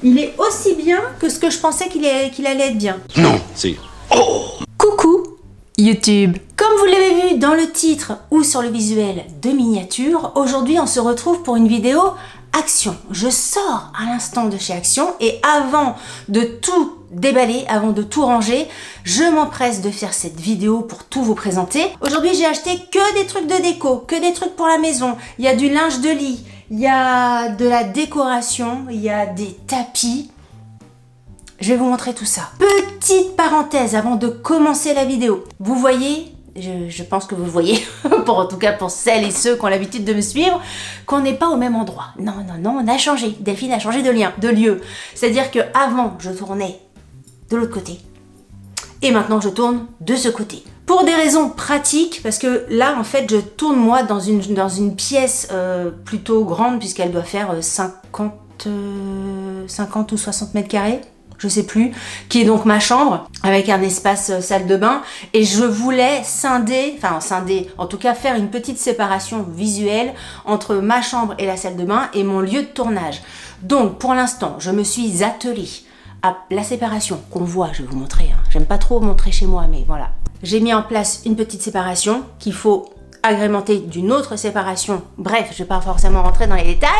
Il est aussi bien que ce que je pensais qu'il allait être bien. Non, c'est... Oh! Coucou YouTube. Comme vous l'avez vu dans le titre ou sur le visuel de miniature, aujourd'hui on se retrouve pour une vidéo Action. Je sors à l'instant de chez Action et avant de tout déballer, avant de tout ranger, je m'empresse de faire cette vidéo pour tout vous présenter. Aujourd'hui j'ai acheté que des trucs de déco, que des trucs pour la maison. Il y a du linge de lit, il y a de la décoration, il y a des tapis. Je vais vous montrer tout ça. Petite parenthèse avant de commencer la vidéo. Vous voyez, je pense que vous voyez, en tout cas pour celles et ceux qui ont l'habitude de me suivre, qu'on n'est pas au même endroit. Non, on a changé. Delphine a changé de lieu. C'est-à-dire qu'avant, je tournais de l'autre côté. Et maintenant, je tourne de ce côté. Pour des raisons pratiques, parce que là, en fait, je tourne moi dans une pièce plutôt grande, puisqu'elle doit faire 50 ou 60 mètres carrés. Je sais plus, qui est donc ma chambre, avec un espace salle de bain, et je voulais scinder, en tout cas faire une petite séparation visuelle entre ma chambre et la salle de bain et mon lieu de tournage. Donc pour l'instant, je me suis attelée à la séparation qu'on voit, je vais vous montrer, hein. J'aime pas trop montrer chez moi, mais voilà. J'ai mis en place une petite séparation qu'il faut agrémenter d'une autre séparation. Bref, je vais pas forcément rentrer dans les détails.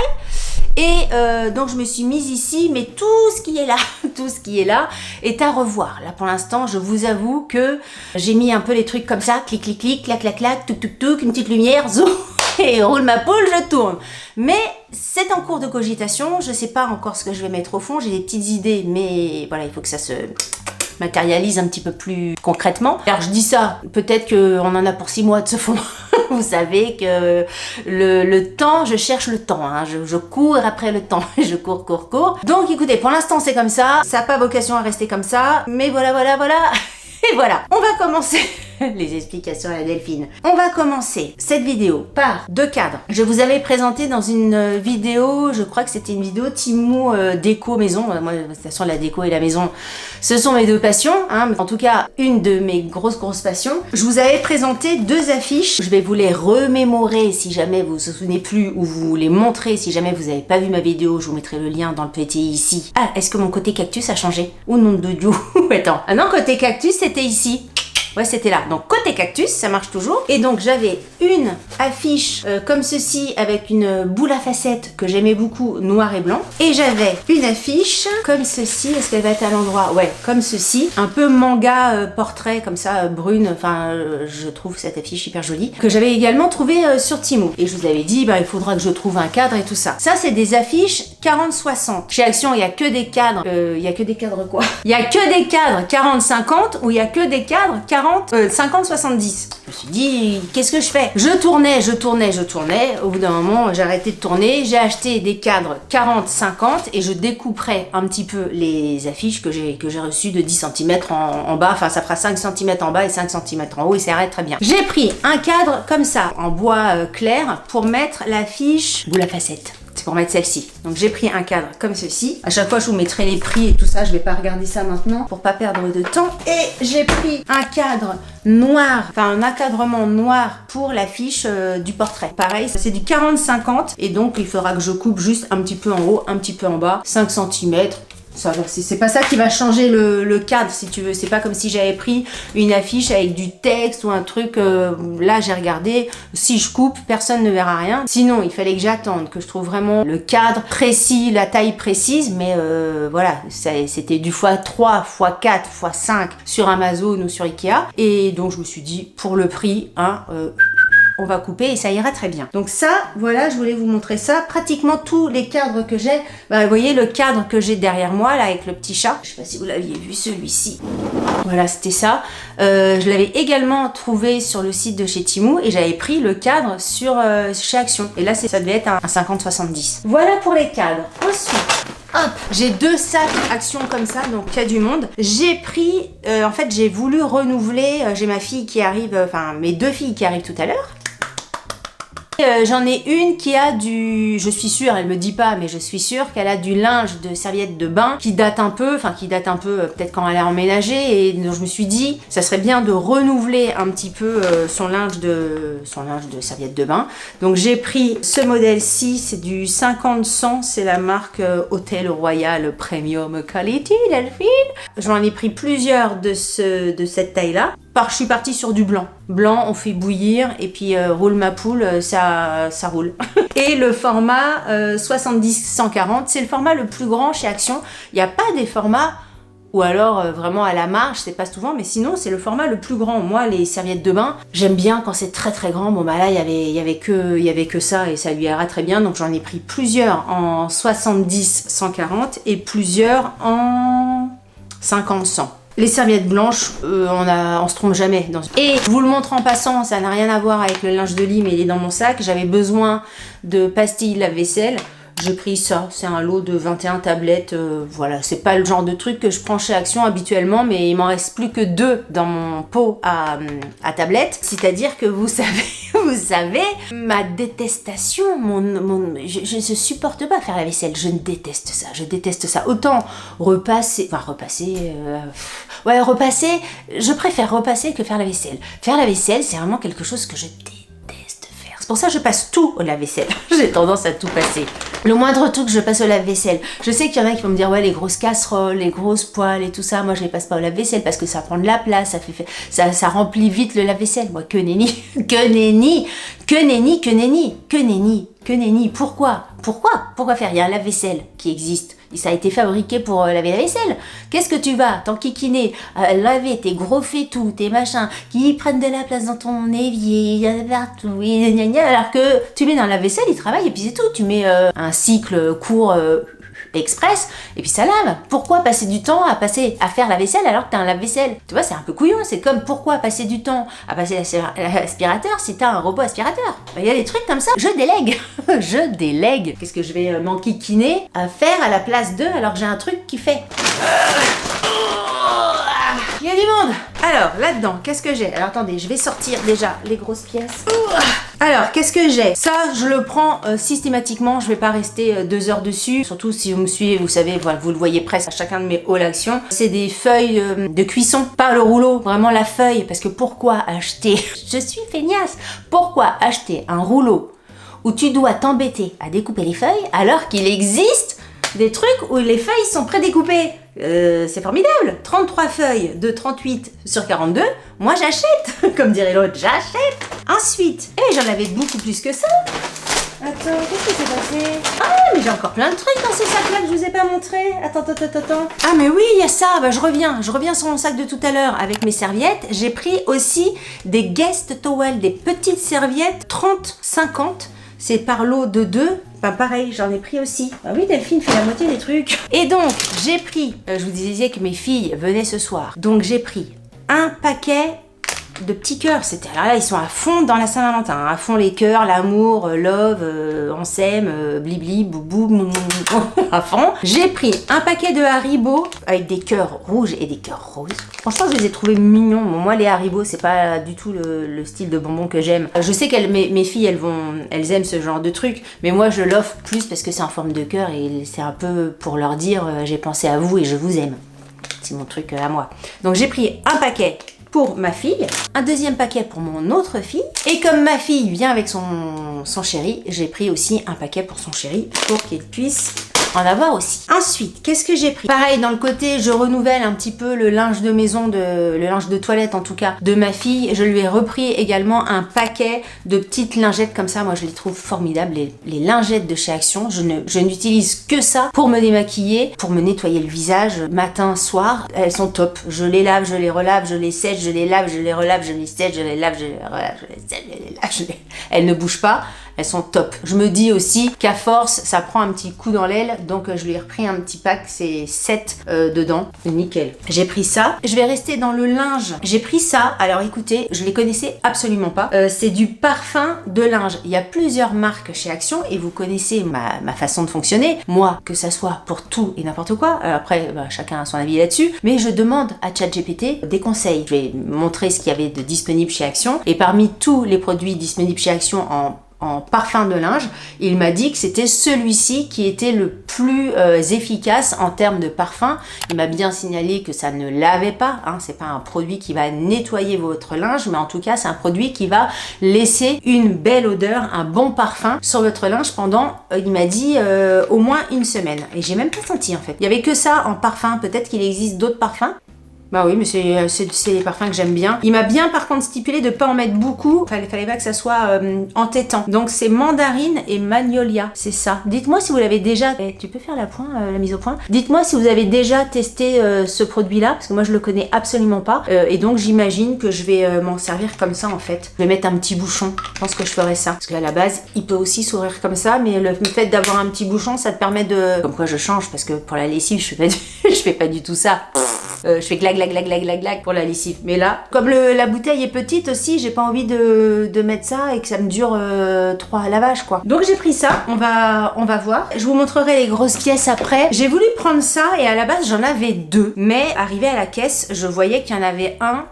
Et donc je me suis mise ici, mais tout ce qui est là est à revoir. Là pour l'instant, je vous avoue que j'ai mis un peu les trucs comme ça, clic clic clic, clac clac clac, tuk tuk tuk, une petite lumière, zoom, et roule ma poule, je tourne. Mais c'est en cours de cogitation, je sais pas encore ce que je vais mettre au fond, j'ai des petites idées, mais voilà, il faut que ça se matérialise un petit peu plus concrètement. Alors je dis ça, peut-être qu'on en a pour 6 mois de ce fond. Vous savez que le temps, je cherche le temps, hein. Je cours après le temps, je cours. Donc écoutez, pour l'instant c'est comme ça, ça n'a pas vocation à rester comme ça, mais voilà. Et voilà, on va commencer les explications à la Delphine. On va commencer cette vidéo par 2 cadres. Je vous avais présenté dans une vidéo, je crois que c'était une vidéo Timou déco maison. Moi, de toute façon, la déco et la maison, ce sont mes 2 passions, hein. En tout cas, une de mes grosses passions. Je vous avais présenté 2 affiches. Je vais vous les remémorer si jamais vous vous souvenez plus, ou vous les montrer si jamais vous n'avez pas vu ma vidéo. Je vous mettrai le lien dans le petit ici. Ah, est-ce que mon côté cactus a changé? Ou nom de Dieu? Attends. Ah non, côté cactus, c'était ici. Ouais, c'était là. Donc côté cactus, ça marche toujours. Et donc j'avais une affiche comme ceci avec une boule à facettes que j'aimais beaucoup, noir et blanc. Et j'avais une affiche comme ceci. Est-ce qu'elle va être à l'endroit? Ouais, comme ceci. Un peu manga portrait comme ça, brune. Enfin, je trouve cette affiche hyper jolie. Que j'avais également trouvé sur Temu. Et je vous avais dit, il faudra que je trouve un cadre et tout ça. Ça, c'est des affiches 40-60. Chez Action, il n'y a que des cadres. Il y a que des cadres quoi? Il y a que des cadres 40-50 ou il y a que des cadres 50-70. Je me suis dit, qu'est-ce que je fais? Je tournais. Au bout d'un moment, j'ai arrêté de tourner. J'ai acheté des cadres 40-50 et je découperai un petit peu les affiches que j'ai reçues de 10 cm en bas. Enfin, ça fera 5 cm en bas et 5 cm en haut et ça arrête très bien. J'ai pris un cadre comme ça, en bois clair, pour mettre l'affiche boule à facettes. C'est pour mettre celle-ci. Donc j'ai pris un cadre comme ceci. À chaque fois je vous mettrai les prix et tout ça. Je vais pas regarder ça maintenant pour pas perdre de temps. Et j'ai pris un cadre noir, enfin un encadrement noir pour l'affiche du portrait. Pareil, c'est du 40-50 et donc il faudra que je coupe juste un petit peu en haut, un petit peu en bas, 5 cm. Ça, c'est pas ça qui va changer le cadre si tu veux. C'est pas comme si j'avais pris une affiche avec du texte ou un truc. Là j'ai regardé, si je coupe personne ne verra rien. Sinon il fallait que j'attende que je trouve vraiment le cadre précis, la taille précise. Mais voilà, c'était du x3, x4, x5 sur Amazon ou sur Ikea. Et donc je me suis dit pour le prix, hein, on va couper et ça ira très bien. Donc ça, voilà, je voulais vous montrer ça. Pratiquement tous les cadres que j'ai, vous voyez le cadre que j'ai derrière moi, là, avec le petit chat. Je sais pas si vous l'aviez vu, celui-ci. Voilà, c'était ça. Je l'avais également trouvé sur le site de chez Temu et j'avais pris le cadre chez Action. Et là, ça devait être un 50-70. Voilà pour les cadres. Ensuite, hop, j'ai 2 sacs Action comme ça, donc il y a du monde. J'ai pris, en fait, j'ai voulu renouveler. J'ai ma fille qui arrive, enfin mes 2 filles qui arrivent tout à l'heure. J'en ai une qui a du... Je suis sûre, elle me dit pas, mais je suis sûre qu'elle a du linge de serviette de bain qui date un peu, peut-être quand elle a emménagé, et donc je me suis dit, ça serait bien de renouveler un petit peu son linge de serviette de bain. Donc j'ai pris ce modèle-ci, c'est du 50-100, c'est la marque Hôtel Royal Premium Quality Delphine. J'en ai pris plusieurs de cette taille-là. Je suis partie sur du blanc. Blanc, on fait bouillir et puis roule ma poule, ça roule. Et le format 70-140, c'est le format le plus grand chez Action. Il n'y a pas des formats, ou alors vraiment à la marge, c'est pas souvent, mais sinon c'est le format le plus grand. Moi, les serviettes de bain, j'aime bien quand c'est très très grand. Bon bah là, il y avait que ça et ça lui ira très bien. Donc j'en ai pris plusieurs en 70-140 et plusieurs en 50-100. Les serviettes blanches, on se trompe jamais. Et je vous le montre en passant, ça n'a rien à voir avec le linge de lit, mais il est dans mon sac. J'avais besoin de pastilles lave-vaisselle. J'ai pris ça, c'est un lot de 21 tablettes, voilà, c'est pas le genre de truc que je prends chez Action habituellement, mais il m'en reste plus que 2 dans mon pot à tablettes, c'est-à-dire que vous savez, ma détestation, je supporte pas faire la vaisselle, je déteste ça, autant repasser, je préfère repasser que faire la vaisselle. Faire la vaisselle, c'est vraiment quelque chose que je déteste faire. C'est pour ça que je passe tout au lave-vaisselle. J'ai tendance à tout passer. Le moindre truc, je passe au lave-vaisselle. Je sais qu'il y en a qui vont me dire, ouais, les grosses casseroles, les grosses poêles et tout ça, moi je les passe pas au lave-vaisselle parce que ça prend de la place, ça remplit vite le lave-vaisselle. Moi, que nenni. Pourquoi faire? Il y a un lave-vaisselle qui existe. Ça a été fabriqué pour laver la vaisselle. Qu'est-ce que tu vas t'enquiquiner, laver tes gros fétous, tes machins, qui prennent de la place dans ton évier, partout, alors que tu mets dans la vaisselle, il travaille et puis c'est tout. Tu mets un cycle court express et puis ça lave. Pourquoi passer du temps à faire la vaisselle alors que t'as un lave-vaisselle? Tu vois, c'est un peu couillon. C'est comme pourquoi passer du temps à passer l'aspirateur si t'as un robot aspirateur. Il y a des trucs comme ça. Je délègue. Qu'est-ce que je vais m'enquiquiner à faire à la place d'eux alors que j'ai un truc qui fait... Il y a du monde. Alors, là-dedans, qu'est-ce que j'ai? Alors, attendez, je vais sortir déjà les grosses pièces. Alors, qu'est-ce que j'ai? Ça, je le prends systématiquement. Je vais pas rester 2 heures dessus. Surtout si vous me suivez, vous savez, voilà, vous le voyez presque à chacun de mes hauls actions. C'est des feuilles de cuisson, pas le rouleau, vraiment la feuille. Parce que pourquoi acheter... Je suis feignasse. Pourquoi acheter un rouleau où tu dois t'embêter à découper les feuilles alors qu'il existe des trucs où les feuilles sont prédécoupées? C'est formidable. 33 feuilles de 38/42, moi j'achète. Comme dirait l'autre, j'achète. Ensuite, j'en avais beaucoup plus que ça. Attends, qu'est-ce qui s'est passé? Ah, mais j'ai encore plein de trucs dans ces sacs-là que je vous ai pas montré. Attends. Ah, mais oui, il y a ça. Bah, je reviens sur mon sac de tout à l'heure avec mes serviettes. J'ai pris aussi des guest towels, des petites serviettes 30-50. C'est par lot de 2. Ben pareil, j'en ai pris aussi. Ah oui, Delphine fait la moitié des trucs. Et donc, j'ai pris, je vous disais que mes filles venaient ce soir. Donc j'ai pris un paquet de petits cœurs. Alors là, ils sont à fond dans la Saint-Valentin. À fond les cœurs, l'amour, love, on s'aime, blibli, boubou, à fond. J'ai pris un paquet de Haribo avec des cœurs rouges et des cœurs roses. Franchement, je les ai trouvés mignons. Bon, moi, les Haribo, c'est pas du tout le style de bonbons que j'aime. Je sais que mes filles, elles aiment ce genre de truc, mais moi, je l'offre plus parce que c'est en forme de cœur et c'est un peu pour leur dire j'ai pensé à vous et je vous aime. C'est mon truc à moi. Donc, j'ai pris un paquet pour ma fille, un deuxième paquet pour mon autre fille, et comme ma fille vient avec son chéri, j'ai pris aussi un paquet pour son chéri pour qu'il puisse en avoir aussi. Ensuite, qu'est-ce que j'ai pris? Pareil, dans le côté, je renouvelle un petit peu le linge de maison, le linge de toilette en tout cas, de ma fille. Je lui ai repris également un paquet de petites lingettes comme ça. Moi, je les trouve formidables, les lingettes de chez Action. Je n'utilise que ça pour me démaquiller, pour me nettoyer le visage matin, soir. Elles sont top. Je les lave, je les relave, je les sèche, je les lave, je les relave, je les sèche, je les lave, je les relave, je les sèche, je les lave, Elles ne bougent pas. Elles sont top. Je me dis aussi qu'à force, ça prend un petit coup dans l'aile. Donc, je lui ai repris un petit pack. C'est 7 dedans. Nickel. J'ai pris ça. Je vais rester dans le linge. J'ai pris ça. Alors, écoutez, je les connaissais absolument pas. C'est du parfum de linge. Il y a plusieurs marques chez Action et vous connaissez ma façon de fonctionner. Moi, que ça soit pour tout et n'importe quoi. Après, chacun a son avis là-dessus. Mais je demande à ChatGPT des conseils. Je vais montrer ce qu'il y avait de disponible chez Action. Et parmi tous les produits disponibles chez Action en en parfum de linge. Il m'a dit que c'était celui-ci qui était le plus efficace en termes de parfum. Il m'a bien signalé que ça ne lavait pas, hein, c'est pas un produit qui va nettoyer votre linge, mais en tout cas c'est un produit qui va laisser une belle odeur, un bon parfum sur votre linge pendant, il m'a dit, au moins une semaine. Et j'ai même pas senti en fait. Il y avait que ça en parfum, peut-être qu'il existe d'autres parfums. Bah oui, mais c'est les parfums que j'aime bien. Il m'a bien par contre stipulé de pas en mettre beaucoup. Fallait pas que ça soit entêtant. Donc c'est mandarine et magnolia, c'est ça. Dites-moi si vous l'avez déjà... tu peux faire la mise au point. Dites-moi si vous avez déjà testé ce produit-là, parce que moi je le connais absolument pas. Et donc j'imagine que je vais m'en servir comme ça en fait. Je vais mettre un petit bouchon. Je pense que je ferai ça. Parce qu'à la base, il peut aussi s'ouvrir comme ça, mais le fait d'avoir un petit bouchon, ça te permet de... Comme quoi je change, parce que pour la lessive, je fais pas du tout ça. Je fais glag pour la lessive. Mais là, comme la bouteille est petite aussi, j'ai pas envie de mettre ça et que ça me dure 3 lavages quoi. Donc j'ai pris ça, on va voir. Je vous montrerai les grosses pièces après. J'ai voulu prendre ça et à la base j'en avais 2. Mais arrivé à la caisse, je voyais qu'il y en avait un.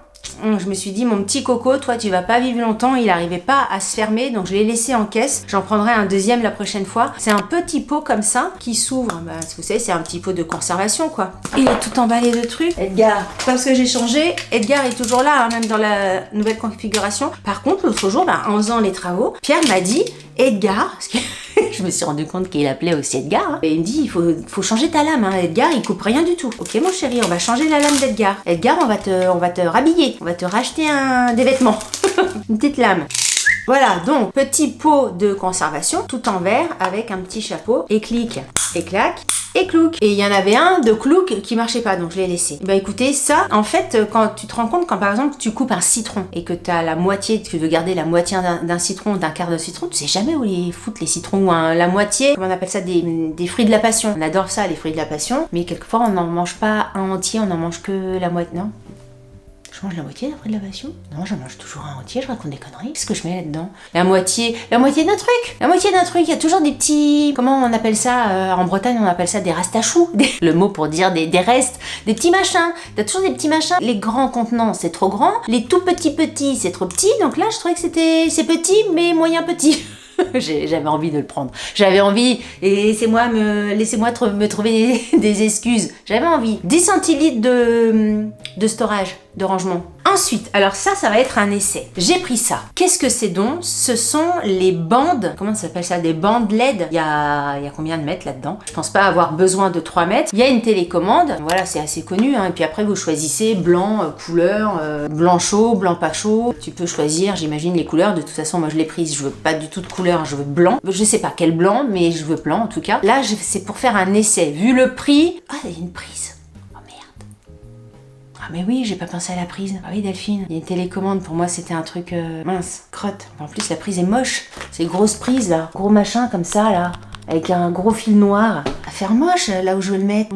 Je me suis dit, mon petit coco, toi tu vas pas vivre longtemps, il arrivait pas à se fermer, donc je l'ai laissé en caisse. J'en prendrai un deuxième la prochaine fois. C'est un petit pot comme ça qui s'ouvre. Bah, vous savez, c'est un petit pot de conservation quoi. Il est tout emballé de trucs. Edgar, parce que j'ai changé, Edgar est toujours là, hein, même dans la nouvelle configuration. Par contre, l'autre jour, bah, en faisant les travaux, Pierre m'a dit, Edgar, parce que je me suis rendu compte qu'il appelait aussi Edgar, hein, et il me dit, il faut changer ta lame, hein. Edgar, il coupe rien du tout. Ok mon chéri, on va changer la lame d'Edgar. Edgar, on va te rhabiller, on va te racheter des vêtements. Une petite lame. Voilà, donc petit pot de conservation, tout en verre, avec un petit chapeau, et clic, et clac, et clouc. Et il y en avait un de clouc qui marchait pas, donc je l'ai laissé. Bah écoutez, ça, en fait, quand tu te rends compte, quand par exemple tu coupes un citron, et que tu as la moitié, tu veux garder la moitié d'un citron, d'un quart de citron, tu sais jamais où les foutre les citrons, ou la moitié, comment on appelle ça, des fruits de la passion. On adore ça, les fruits de la passion, mais quelquefois on n'en mange pas un entier, on en mange que la moitié, non? Je mange la moitié d'après de la passion? Non, je mange toujours un entier, je raconte des conneries. Qu'est-ce que je mets là-dedans? La moitié d'un truc! La moitié d'un truc, il y a toujours des petits... Comment on appelle ça? En Bretagne, on appelle ça des rastachous. Le mot pour dire des restes, des petits machins. T'as toujours des petits machins. Les grands contenants, c'est trop grand. Les tout petits, c'est trop petit. Donc là, je trouvais que c'est petit, mais moyen petit. J'avais envie de le prendre. J'avais envie, et laissez-moi me trouver des excuses. J'avais envie. 10 centilitres de storage, de rangement. Ensuite, alors ça va être un essai. J'ai pris ça. Qu'est-ce que c'est donc? Ce sont les bandes, comment ça s'appelle ça? Des bandes LED. Il y a combien de mètres là-dedans? Je pense pas avoir besoin de 3 mètres. Il y a une télécommande. Voilà, c'est assez connu, hein. Et puis après, vous choisissez blanc, couleur, blanc chaud, blanc pas chaud. Tu peux choisir, j'imagine, les couleurs. De toute façon, moi je l'ai prise. Je veux pas du tout de couleur, je veux blanc. Je sais pas quel blanc, mais je veux blanc en tout cas. Là, c'est pour faire un essai. Vu le prix... Ah, il y a une prise. Ah mais oui, j'ai pas pensé à la prise. Ah oui Delphine, il y a une télécommande, pour moi c'était un truc mince, crotte. En plus la prise est moche, c'est une grosse prise là, gros machin comme ça là, avec un gros fil noir. À faire moche là où je veux le mettre.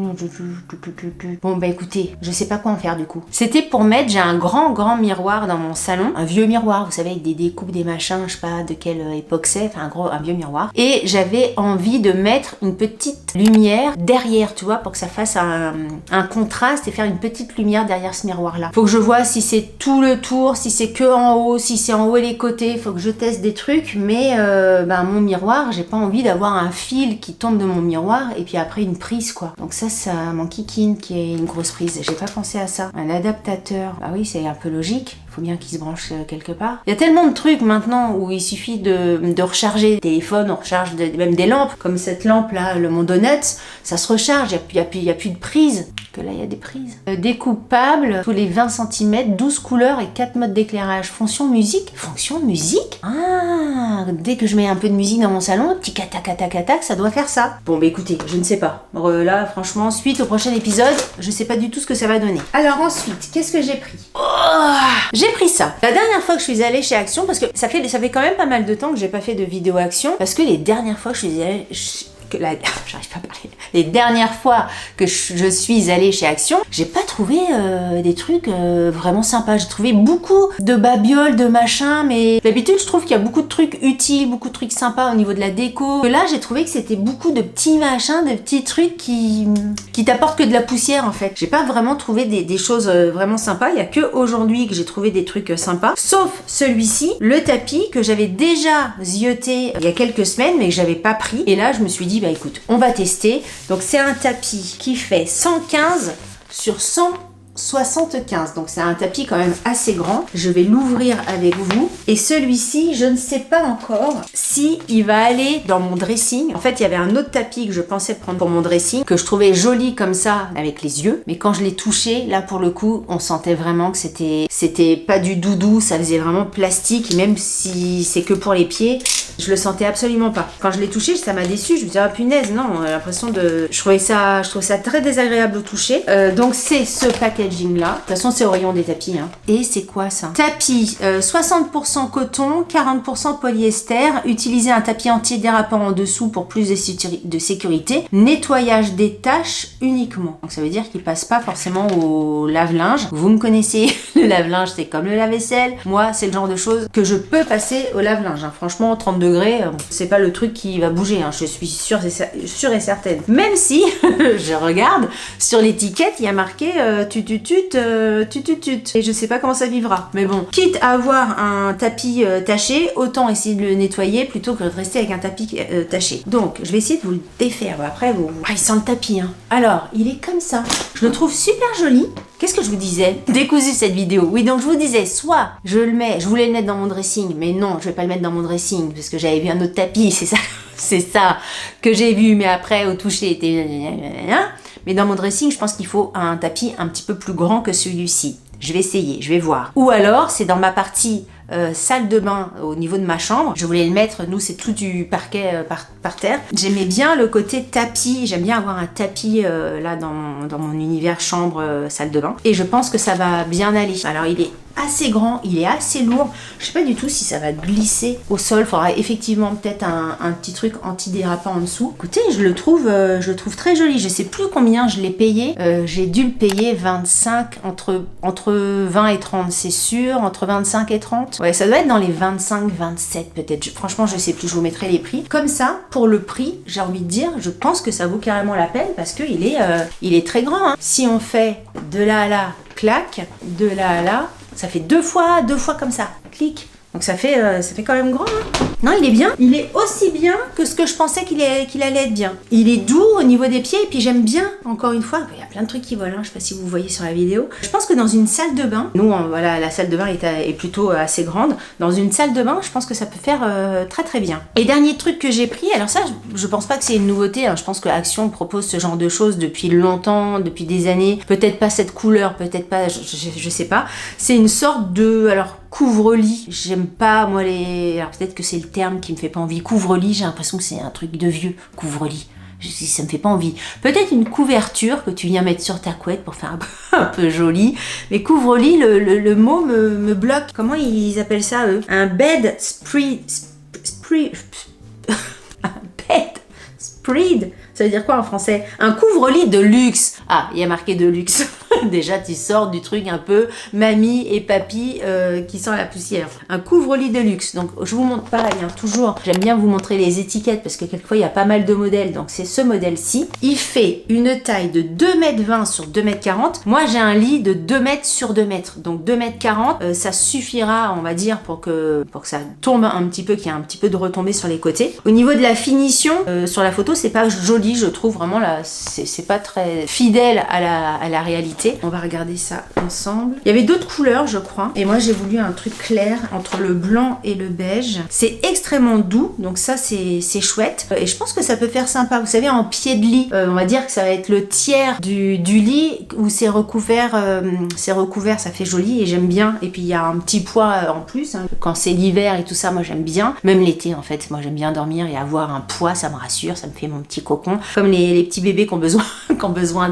Bon bah écoutez, je sais pas quoi en faire du coup. C'était pour mettre, j'ai un grand miroir dans mon salon, un vieux miroir, vous savez, avec des découpes, des machins, je sais pas de quelle époque c'est, enfin un vieux miroir. Et j'avais envie de mettre une petite lumière derrière, tu vois, pour que ça fasse un contraste et faire une petite lumière derrière ce miroir là. Faut que je vois si c'est tout le tour, si c'est que en haut, si c'est en haut et les côtés, faut que je teste des trucs, mais mon miroir, j'ai pas envie d'avoir un fil qui tombe de mon miroir et puis après une prise quoi. Donc ça m'enquiquine qui est une grosse prise. J'ai pas pensé à ça. Un adaptateur. Ah oui, c'est un peu logique. Il faut bien qu'il se branche quelque part. Il y a tellement de trucs maintenant où il suffit de recharger le téléphone, on recharge même des lampes. Comme cette lampe là, le Mon Donuts, ça se recharge, il y a plus de prise. Que là, il y a des prises. Découpable, tous les 20 cm, 12 couleurs et 4 modes d'éclairage. Fonction musique? Fonction musique? Ah, dès que je mets un peu de musique dans mon salon, petit catac, ça doit faire ça. Bon, bah écoutez, je ne sais pas. Là, franchement, suite au prochain épisode, je sais pas du tout ce que ça va donner. Alors ensuite, qu'est-ce que j'ai pris? J'ai pris ça. La dernière fois que je suis allée chez Action, parce que ça fait quand même pas mal de temps que j'ai pas fait de vidéo Action, parce que les dernières fois que je suis allée... j'arrive pas à parler. Les dernières fois que je suis allée chez Action, j'ai pas trouvé des trucs vraiment sympas. J'ai trouvé beaucoup de babioles, de machins, mais d'habitude je trouve qu'il y a beaucoup de trucs utiles, beaucoup de trucs sympas au niveau de la déco. Là, j'ai trouvé que c'était beaucoup de petits machins, de petits trucs qui t'apportent que de la poussière en fait. J'ai pas vraiment trouvé des choses vraiment sympas. Il y a que aujourd'hui que j'ai trouvé des trucs sympas. Sauf celui-ci, le tapis que j'avais déjà zioté il y a quelques semaines, mais que j'avais pas pris. Et là, je me suis dit, bah écoute, on va tester. Donc c'est un tapis qui fait 115 sur 175, donc c'est un tapis quand même assez grand. Je vais l'ouvrir avec vous. Et celui-ci, je ne sais pas encore si il va aller dans mon dressing. En fait, il y avait un autre tapis que je pensais prendre pour mon dressing, que je trouvais joli comme ça, avec les yeux. Mais quand je l'ai touché, là pour le coup, on sentait vraiment que c'était pas du doudou, ça faisait vraiment plastique. Même si c'est que pour les pieds, je le sentais absolument pas. Quand je l'ai touché, ça m'a déçu. Je me disais, ah punaise, non, l'impression de... Je trouvais ça très désagréable au toucher. Donc c'est ce packaging là. De toute façon, c'est au rayon des tapis. Hein. Et c'est quoi ça? Tapis 60% coton, 40% polyester. Utiliser un tapis antidérapant en dessous pour plus de sécurité. Nettoyage des taches uniquement. Donc ça veut dire qu'il passe pas forcément au lave-linge. Vous me connaissez, le lave-linge c'est comme le lave-vaisselle. Moi, c'est le genre de choses que je peux passer au lave-linge. Hein. Franchement, 30 degrés, c'est pas le truc qui va bouger. Hein. Je suis sûre et certaine. Même si, je regarde, sur l'étiquette, il y a marqué tututut. Et je sais pas comment ça vivra. Mais bon, quitte à avoir un tapis taché, autant essayer de le nettoyer plutôt que de rester avec un tapis taché. Donc, je vais essayer de vous le défaire. Après, il sent le tapis. Hein. Alors, il est comme ça. Je le trouve super joli. Qu'est-ce que je vous disais? Décousu cette vidéo. Oui, donc je vous disais, soit je voulais le mettre dans mon dressing, mais non, je vais pas le mettre dans mon dressing, parce que j'avais vu un autre tapis, c'est ça que j'ai vu, mais après, au toucher, était... Mais dans mon dressing, je pense qu'il faut un tapis un petit peu plus grand que celui-ci. Je vais essayer, je vais voir. Ou alors, c'est dans ma partie salle de bain au niveau de ma chambre. Je voulais le mettre, nous c'est tout du parquet par terre. J'aimais bien le côté tapis, j'aime bien avoir un tapis là dans mon univers chambre, salle de bain. Et je pense que ça va bien aller. Alors il est assez grand, il est assez lourd. Je sais pas du tout si ça va glisser au sol. Il faudra effectivement peut-être un petit truc antidérapant en dessous. Écoutez, je le trouve très joli. Je sais plus combien je l'ai payé. J'ai dû le payer 25, entre 20 et 30, c'est sûr. Entre 25 et 30. Ouais, ça doit être dans les 25, 27 peut-être. Franchement, je sais plus, je vous mettrai les prix. Comme ça, pour le prix, j'ai envie de dire, je pense que ça vaut carrément la peine parce qu'il est très grand. Hein. Si on fait de là à là, clac, de là à là, ça fait deux fois comme ça, clic. Donc ça fait quand même grand. Hein. Non, il est bien. Il est aussi bien que ce que je pensais qu'il allait être bien. Il est doux au niveau des pieds et puis j'aime bien, encore une fois, il y a plein de trucs qui volent. Hein. Je sais pas si vous voyez sur la vidéo. Je pense que dans une salle de bain, nous, voilà, la salle de bain est plutôt assez grande. Dans une salle de bain, je pense que ça peut faire très très bien. Et dernier truc que j'ai pris, alors ça, je pense pas que c'est une nouveauté. Hein. Je pense que Action propose ce genre de choses depuis longtemps, depuis des années. Peut-être pas cette couleur, peut-être pas, je sais pas. C'est une sorte de, alors couvre-lit. J'aime pas moi alors peut-être que c'est le terme qui me fait pas envie. Couvre-lit, j'ai l'impression que c'est un truc de vieux. Couvre-lit. Ça me fait pas envie. Peut-être une couverture que tu viens mettre sur ta couette pour faire un peu joli. Mais couvre-lit, le mot me bloque. Comment ils appellent ça eux? Un bed spread. Un bed spread. Ça veut dire quoi en français? Un couvre-lit de luxe. Ah, il y a marqué de luxe. Déjà, tu sors du truc un peu mamie et papy qui sent la poussière. Un couvre-lit de luxe. Donc, je vous montre pareil, hein, toujours. J'aime bien vous montrer les étiquettes parce que quelquefois, il y a pas mal de modèles. Donc, c'est ce modèle-ci. Il fait une taille de 2,20 m sur 2,40 m. Moi, j'ai un lit de 2 m sur 2 m. Donc, 2,40 m, ça suffira, on va dire, pour que ça tombe un petit peu, qu'il y ait un petit peu de retombée sur les côtés. Au niveau de la finition, sur la photo, c'est pas joli, je trouve vraiment là, c'est pas très fidèle à la réalité. On va regarder ça ensemble. Il y avait d'autres couleurs, je crois. Et moi, j'ai voulu un truc clair entre le blanc et le beige. C'est extrêmement doux, donc ça, c'est chouette. Et je pense que ça peut faire sympa. Vous savez, en pied de lit, on va dire que ça va être le tiers du lit où c'est recouvert, ça fait joli et j'aime bien. Et puis, il y a un petit poids en plus. Hein. Quand c'est l'hiver et tout ça, moi, j'aime bien. Même l'été, en fait, moi, j'aime bien dormir et avoir un poids, ça me rassure, ça me fait mon petit cocon. Comme les petits bébés qui ont besoin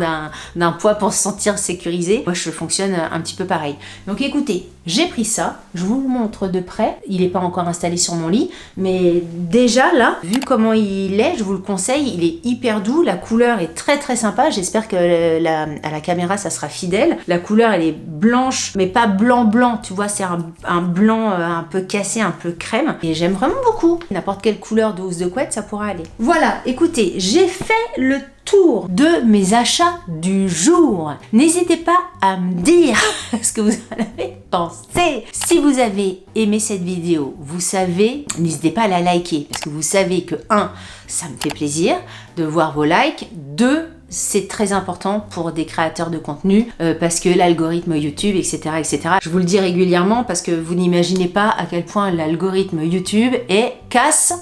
d'un poids pour se sentir sécurisé. Moi, je fonctionne un petit peu pareil. Donc écoutez, j'ai pris ça, je vous le montre de près. Il n'est pas encore installé sur mon lit, mais déjà là, vu comment il est, je vous le conseille, il est hyper doux, la couleur est très très sympa. J'espère que à la caméra ça sera fidèle. La couleur elle est blanche, mais pas blanc blanc, tu vois, c'est un blanc un peu cassé, un peu crème. Et j'aime vraiment beaucoup. N'importe quelle couleur de housse de couette, ça pourra aller. Voilà, écoutez, j'ai fait le tour de mes achats du jour. N'hésitez pas à me dire ce que vous en avez pensé. Si vous avez aimé cette vidéo, vous savez, n'hésitez pas à la liker parce que vous savez que 1, ça me fait plaisir de voir vos likes. 2, c'est très important pour des créateurs de contenu parce que l'algorithme YouTube, etc., etc. Je vous le dis régulièrement parce que vous n'imaginez pas à quel point l'algorithme YouTube est casse.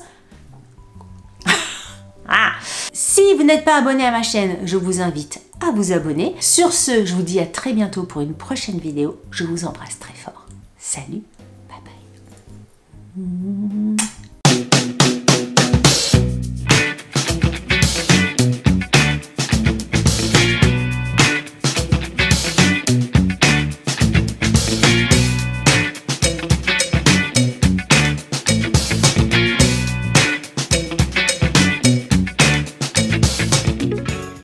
Ah. Si vous n'êtes pas abonné à ma chaîne, je vous invite à vous abonner. Sur ce, je vous dis à très bientôt pour une prochaine vidéo. Je vous embrasse très fort. Salut, bye bye.